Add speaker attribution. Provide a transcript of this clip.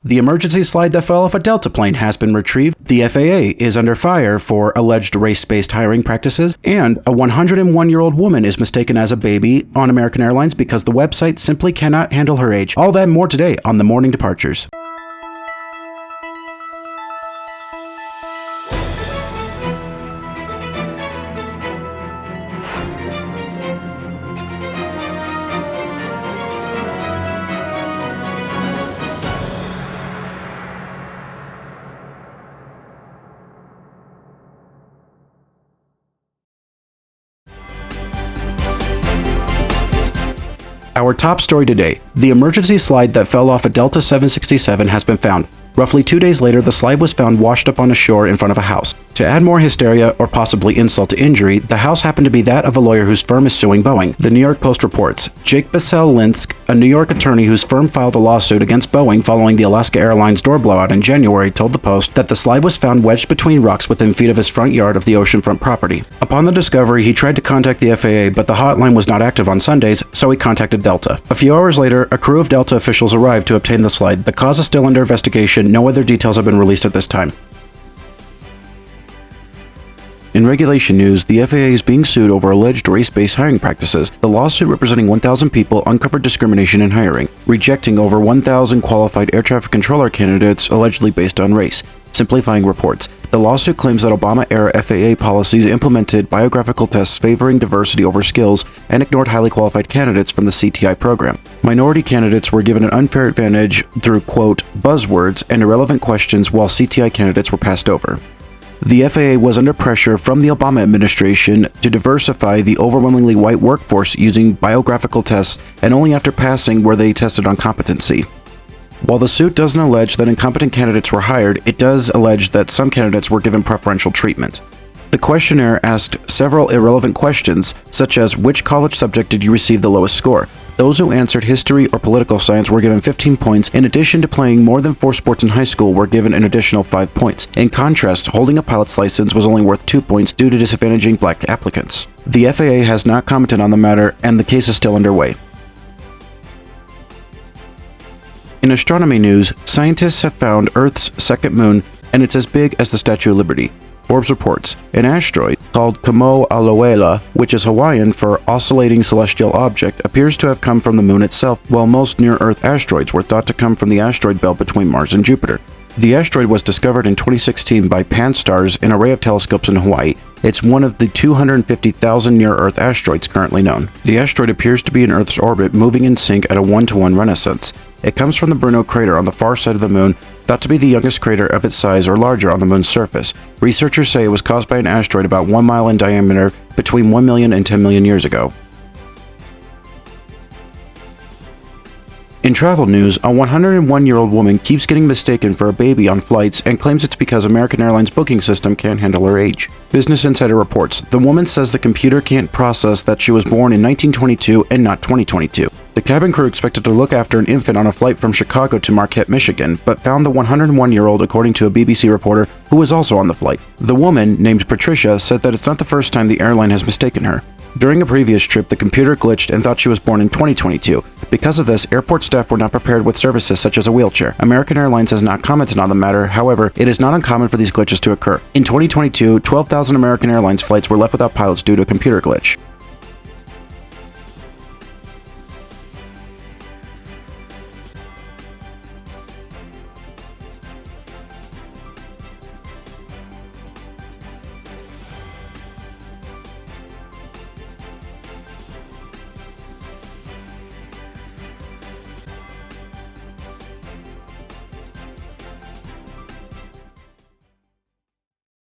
Speaker 1: The emergency slide that fell off a Delta plane has been retrieved. The FAA is under fire for alleged race-based hiring practices. And a 101-year-old woman is mistaken as a baby on American Airlines because the website simply cannot handle her age. All that and more today on The Morning Departures. Our top story today, the emergency slide that fell off a Delta 767 has been found. Roughly 2 days later, the slide was found washed up on a shore in front of a house. To add more hysteria or possibly insult to injury, the house happened to be that of a lawyer whose firm is suing Boeing. The New York Post reports, Jake Bassel-Linsk, a New York attorney whose firm filed a lawsuit against Boeing following the Alaska Airlines door blowout in January, told the Post that the slide was found wedged between rocks within feet of his front yard of the oceanfront property. Upon the discovery, he tried to contact the FAA, but the hotline was not active on Sundays, so he contacted Delta. A few hours later, a crew of Delta officials arrived to obtain the slide. The cause is still under investigation. No other details have been released at this time. In regulation news, the FAA is being sued over alleged race-based hiring practices. The lawsuit representing 1,000 people uncovered discrimination in hiring, rejecting over 1,000 qualified air traffic controller candidates allegedly based on race. Simplifying reports, the lawsuit claims that Obama-era FAA policies implemented biographical tests favoring diversity over skills and ignored highly qualified candidates from the CTI program. Minority candidates were given an unfair advantage through, quote, buzzwords and irrelevant questions while CTI candidates were passed over. The FAA was under pressure from the Obama administration to diversify the overwhelmingly white workforce using biographical tests, and only after passing were they tested on competency. While the suit doesn't allege that incompetent candidates were hired, it does allege that some candidates were given preferential treatment. The questionnaire asked several irrelevant questions, such as which college subject did you receive the lowest score? Those who answered history or political science were given 15 points. In addition to playing more than 4 sports in high school, were given an additional 5 points. In contrast, holding a pilot's license was only worth 2 points due to disadvantaging black applicants. The FAA has not commented on the matter, and the case is still underway. In astronomy news, scientists have found Earth's second moon, and it's as big as the Statue of Liberty. Forbes reports, an asteroid called Kimo'aluela, which is Hawaiian for oscillating celestial object, appears to have come from the moon itself, while most near-Earth asteroids were thought to come from the asteroid belt between Mars and Jupiter. The asteroid was discovered in 2016 by Pan-STARRS, an array of telescopes in Hawaii. It's one of the 250,000 near-Earth asteroids currently known. The asteroid appears to be in Earth's orbit, moving in sync at a 1-to-1 renaissance. It comes from the Bruno crater on the far side of the moon, thought to be the youngest crater of its size or larger on the moon's surface. Researchers say it was caused by an asteroid about 1 mile in diameter between 1 million and 10 million years ago. In travel news, a 101-year-old woman keeps getting mistaken for a baby on flights and claims it's because American Airlines booking system can't handle her age. Business Insider reports, the woman says the computer can't process that she was born in 1922 and not 2022. The cabin crew expected to look after an infant on a flight from Chicago to Marquette, Michigan, but found the 101-year-old according to a BBC reporter who was also on the flight. The woman, named Patricia, said that it's not the first time the airline has mistaken her. During a previous trip, the computer glitched and thought she was born in 2022. Because of this, airport staff were not prepared with services such as a wheelchair. American Airlines has not commented on the matter. However, it is not uncommon for these glitches to occur. In 2022, 12,000 American Airlines flights were left without pilots due to a computer glitch.